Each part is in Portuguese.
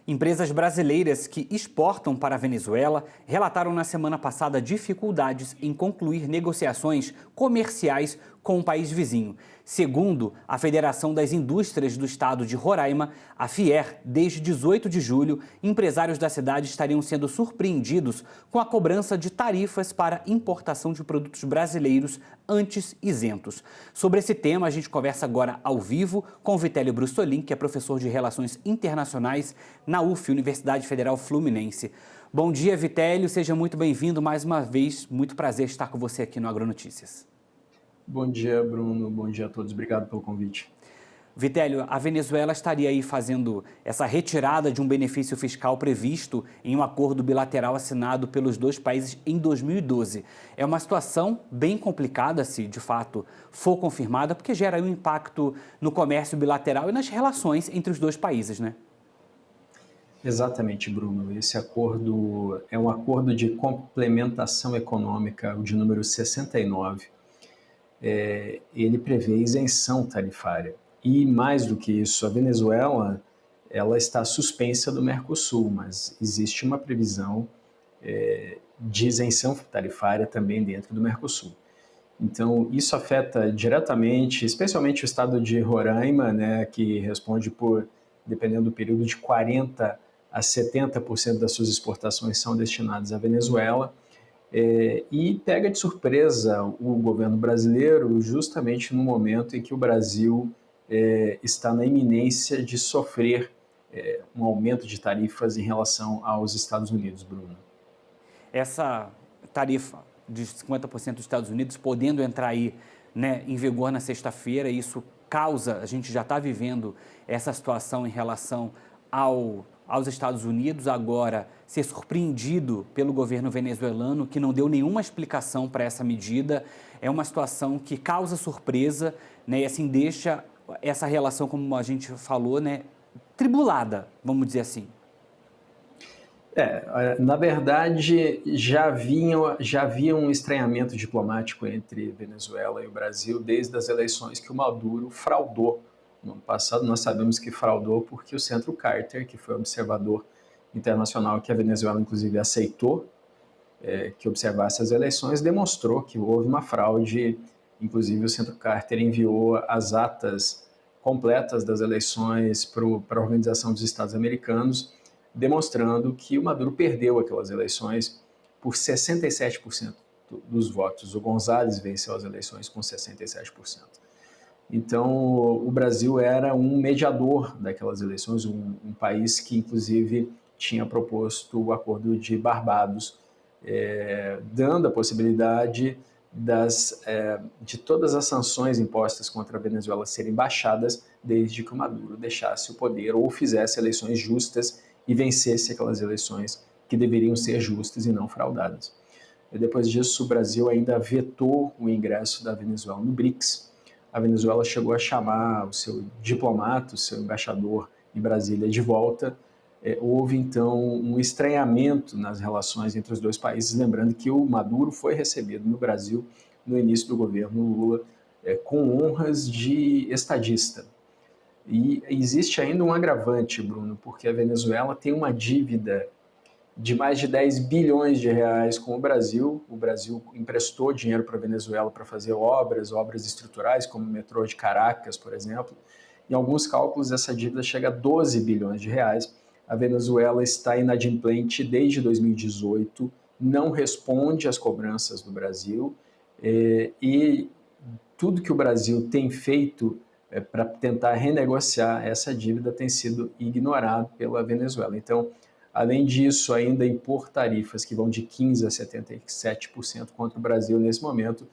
Empresas brasileiras que exportam para a Venezuela relataram na semana passada dificuldades em concluir negociações comerciais com o país vizinho. Segundo a Federação das Indústrias do Estado de Roraima, a FIER, desde 18 de julho, empresários da cidade estariam sendo surpreendidos com a cobrança de tarifas para importação de produtos brasileiros antes isentos. Sobre esse tema, a gente conversa agora ao vivo com Vitélio Brustolin, que é professor de Relações Internacionais na UF, Universidade Federal Fluminense. Bom dia, Vitélio, seja muito bem-vindo mais uma vez. Muito prazer estar com você aqui no Agronotícias. Bom dia, Bruno. Bom dia a todos. Obrigado pelo convite. Vitélio, a Venezuela estaria aí fazendo essa retirada de um benefício fiscal previsto em um acordo bilateral assinado pelos dois países em 2012. É uma situação bem complicada, se de fato for confirmada, porque gera um impacto no comércio bilateral e nas relações entre os dois países, né? Exatamente, Bruno. Esse acordo é um acordo de complementação econômica, o de número 69. Ele prevê isenção tarifária. E mais do que isso, a Venezuela ela está suspensa do Mercosul, mas existe uma previsão de isenção tarifária também dentro do Mercosul. Então, isso afeta diretamente, especialmente o estado de Roraima, né, que responde por, dependendo do período, de 40% a 70% das suas exportações são destinadas à Venezuela. E pega de surpresa o governo brasileiro justamente no momento em que o Brasil está na iminência de sofrer um aumento de tarifas em relação aos Estados Unidos, Bruno. Essa tarifa de 50% dos Estados Unidos podendo entrar aí, né, em vigor na sexta-feira, isso causa, a gente já está vivendo essa situação em relação aos Estados Unidos, agora ser surpreendido pelo governo venezuelano, que não deu nenhuma explicação para essa medida, é uma situação que causa surpresa, né, e assim deixa essa relação, como a gente falou, né, tribulada, vamos dizer assim. Na verdade, já havia um estranhamento diplomático entre Venezuela e o Brasil desde as eleições que o Maduro fraudou. No ano passado, nós sabemos que fraudou porque o Centro Carter, que foi observador internacional que a Venezuela, inclusive, aceitou que observasse as eleições, demonstrou que houve uma fraude. Inclusive, o Centro Carter enviou as atas completas das eleições para a Organização dos Estados Americanos, demonstrando que o Maduro perdeu aquelas eleições por 67% dos votos. O González venceu as eleições com 67%. Então, o Brasil era um mediador daquelas eleições, um país que, inclusive, tinha proposto o Acordo de Barbados, dando a possibilidade de todas as sanções impostas contra a Venezuela serem baixadas desde que o Maduro deixasse o poder ou fizesse eleições justas e vencesse aquelas eleições que deveriam ser justas e não fraudadas. E depois disso, o Brasil ainda vetou o ingresso da Venezuela no BRICS. A Venezuela chegou a chamar o seu diplomata, o seu embaixador em Brasília de volta. Houve, então, um estranhamento nas relações entre os dois países, lembrando que o Maduro foi recebido no Brasil no início do governo Lula com honras de estadista. E existe ainda um agravante, Bruno, porque a Venezuela tem uma dívida de mais de 10 bilhões de reais com o Brasil. O Brasil emprestou dinheiro para a Venezuela para fazer obras estruturais, como o metrô de Caracas, por exemplo. Em alguns cálculos, essa dívida chega a 12 bilhões de reais. A Venezuela está inadimplente desde 2018, não responde às cobranças do Brasil e tudo que o Brasil tem feito para tentar renegociar essa dívida tem sido ignorado pela Venezuela. Então, além disso, ainda impor tarifas que vão de 15% a 77% contra o Brasil nesse momento.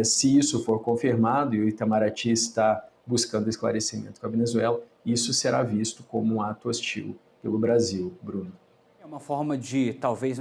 Se isso for confirmado, e o Itamaraty está buscando esclarecimento com a Venezuela, isso será visto como um ato hostil pelo Brasil, Bruno. É uma forma de, talvez,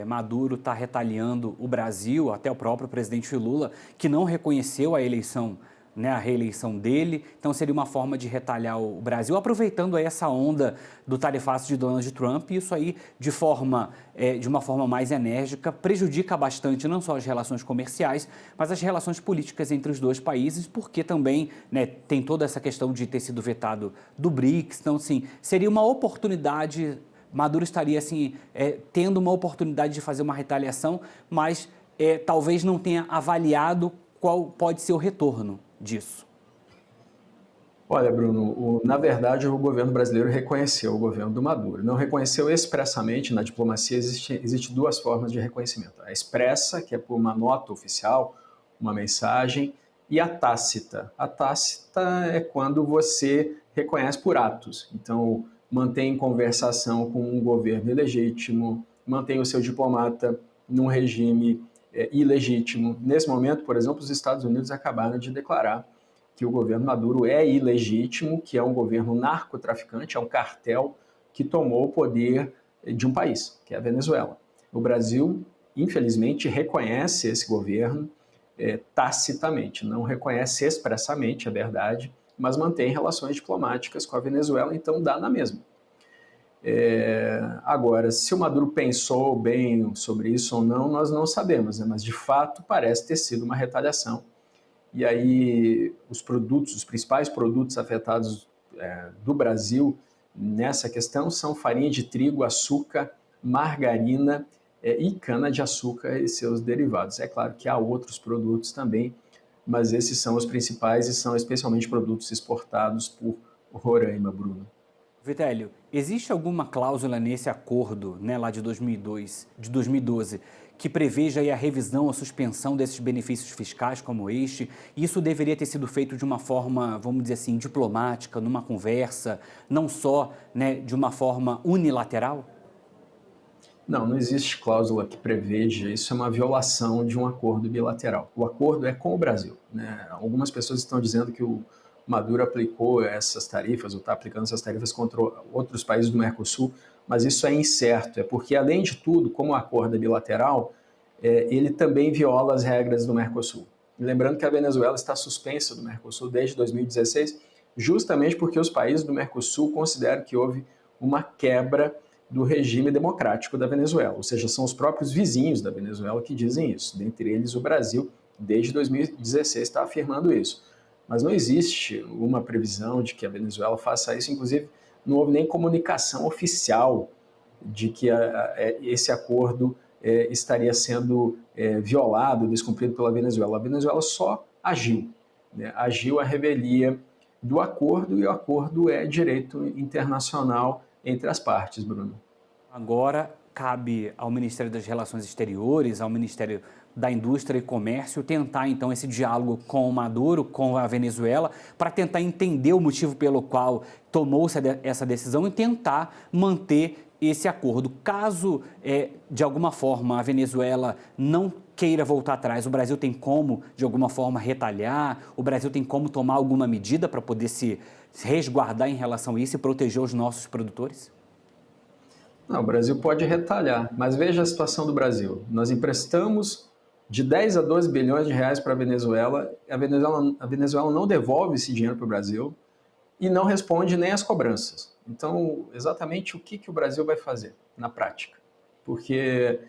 Maduro estar retaliando o Brasil, até o próprio presidente Lula, que não reconheceu a eleição né, a reeleição dele, então seria uma forma de retalhar o Brasil, aproveitando aí essa onda do tarifaço de Donald Trump, e isso aí de uma forma mais enérgica prejudica bastante não só as relações comerciais, mas as relações políticas entre os dois países, porque também, né, tem toda essa questão de ter sido vetado do BRICS, então sim, seria uma oportunidade, Maduro estaria assim, tendo uma oportunidade de fazer uma retaliação, mas talvez não tenha avaliado qual pode ser o retorno disso. Olha, Bruno, na verdade o governo brasileiro reconheceu o governo do Maduro. Não reconheceu expressamente, na diplomacia existe duas formas de reconhecimento. A expressa, que é por uma nota oficial, uma mensagem, e a tácita. A tácita é quando você reconhece por atos. Então, mantém conversação com um governo ilegítimo, mantém o seu diplomata num regime ilegítimo. Nesse momento, por exemplo, os Estados Unidos acabaram de declarar que o governo Maduro é ilegítimo, que é um governo narcotraficante, é um cartel que tomou o poder de um país, que é a Venezuela. O Brasil, infelizmente, reconhece esse governo tacitamente, não reconhece expressamente, é verdade, mas mantém relações diplomáticas com a Venezuela, então dá na mesma. Agora, se o Maduro pensou bem sobre isso ou não, nós não sabemos, né? Mas de fato parece ter sido uma retaliação. E aí os principais produtos afetados do Brasil nessa questão são farinha de trigo, açúcar, margarina e cana-de-açúcar e seus derivados. É claro que há outros produtos também, mas esses são os principais e são especialmente produtos exportados por Roraima, Bruno. Vitélio, existe alguma cláusula nesse acordo, né, lá de 2012, que preveja aí a revisão ou suspensão desses benefícios fiscais como este? Isso deveria ter sido feito de uma forma, vamos dizer assim, diplomática, numa conversa, não só, né, de uma forma unilateral? Não existe cláusula que preveja, isso é uma violação de um acordo bilateral. O acordo é com o Brasil, né? Algumas pessoas estão dizendo que o Maduro aplicou essas tarifas, ou está aplicando essas tarifas contra outros países do Mercosul, mas isso é incerto, é porque, além de tudo, como o acordo é bilateral, ele também viola as regras do Mercosul. Lembrando que a Venezuela está suspensa do Mercosul desde 2016, justamente porque os países do Mercosul consideram que houve uma quebra do regime democrático da Venezuela, ou seja, são os próprios vizinhos da Venezuela que dizem isso, dentre eles o Brasil, desde 2016 está afirmando isso. Mas não existe uma previsão de que a Venezuela faça isso, inclusive não houve nem comunicação oficial de que esse acordo estaria sendo violado, descumprido pela Venezuela. A Venezuela só agiu, né? Agiu a revelia do acordo, e o acordo é direito internacional entre as partes, Bruno. Agora cabe ao Ministério das Relações Exteriores, ao Ministério da Indústria e Comércio, tentar então esse diálogo com o Maduro, com a Venezuela, para tentar entender o motivo pelo qual tomou-se essa decisão e tentar manter esse acordo. Caso, de alguma forma, a Venezuela não queira voltar atrás, o Brasil tem como, de alguma forma, retalhar, o Brasil tem como tomar alguma medida para poder se resguardar em relação a isso e proteger os nossos produtores? Não, o Brasil pode retalhar, mas veja a situação do Brasil. Nós emprestamos de 10 a 12 bilhões de reais para a Venezuela não devolve esse dinheiro para o Brasil e não responde nem às cobranças. Então, exatamente o que o Brasil vai fazer na prática? Porque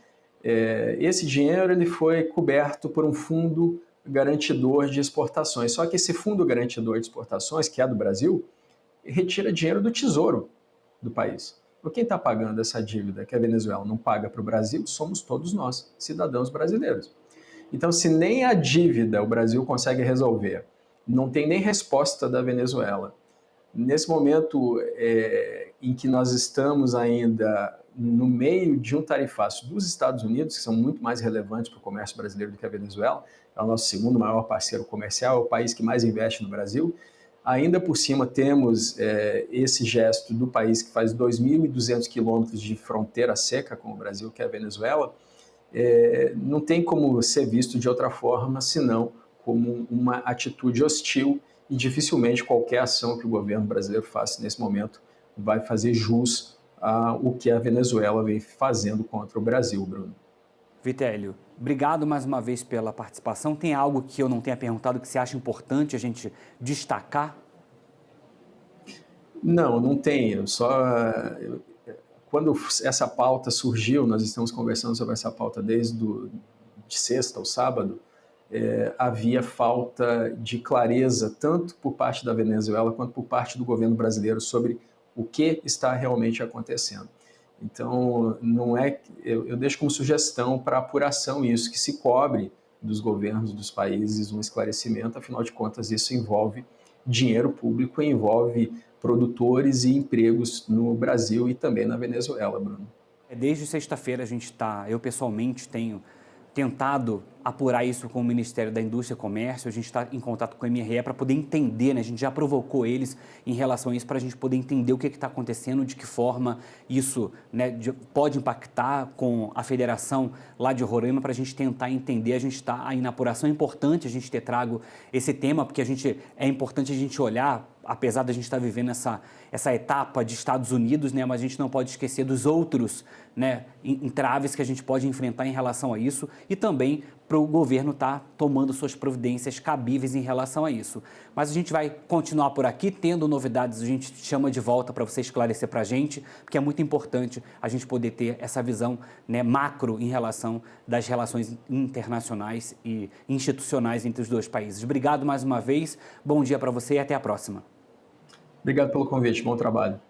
esse dinheiro ele foi coberto por um fundo garantidor de exportações. Só que esse fundo garantidor de exportações, que é do Brasil, retira dinheiro do tesouro do país. Quem está pagando essa dívida que a Venezuela não paga para o Brasil somos todos nós, cidadãos brasileiros. Então, se nem a dívida o Brasil consegue resolver, não tem nem resposta da Venezuela, nesse momento em que nós estamos ainda no meio de um tarifaço dos Estados Unidos, que são muito mais relevantes para o comércio brasileiro do que a Venezuela, é o nosso segundo maior parceiro comercial, é o país que mais investe no Brasil. Ainda por cima temos esse gesto do país que faz 2.200 quilômetros de fronteira seca com o Brasil, que é a Venezuela. Não tem como ser visto de outra forma, senão como uma atitude hostil, e dificilmente qualquer ação que o governo brasileiro faça nesse momento vai fazer jus ao que a Venezuela vem fazendo contra o Brasil, Bruno. Vitélio, obrigado mais uma vez pela participação. Tem algo que eu não tenha perguntado que você acha importante a gente destacar? Não, não tenho. Quando essa pauta surgiu, nós estamos conversando sobre essa pauta de sexta ou sábado, havia falta de clareza, tanto por parte da Venezuela quanto por parte do governo brasileiro, sobre o que está realmente acontecendo. Então, não é, eu deixo como sugestão para apuração isso, que se cobre dos governos dos países um esclarecimento, afinal de contas, isso envolve dinheiro público, envolve produtores e empregos no Brasil e também na Venezuela, Bruno. Desde sexta-feira eu pessoalmente tenho tentado apurar isso com o Ministério da Indústria e Comércio, a gente está em contato com o MRE para poder entender, né? A gente já provocou eles em relação a isso para a gente poder entender o que está acontecendo, de que forma isso, né, pode impactar com a federação lá de Roraima, para a gente tentar entender. A gente está aí na apuração. É importante a gente ter trago esse tema, porque é importante a gente olhar, apesar da gente estar vivendo essa etapa de Estados Unidos, né, mas a gente não pode esquecer dos outros, né, entraves que a gente pode enfrentar em relação a isso, e também para o governo estar tomando suas providências cabíveis em relação a isso. Mas a gente vai continuar por aqui, tendo novidades, a gente chama de volta para você esclarecer para a gente, porque é muito importante a gente poder ter essa visão, né, macro em relação das relações internacionais e institucionais entre os dois países. Obrigado mais uma vez, bom dia para você e até a próxima. Obrigado pelo convite, bom trabalho.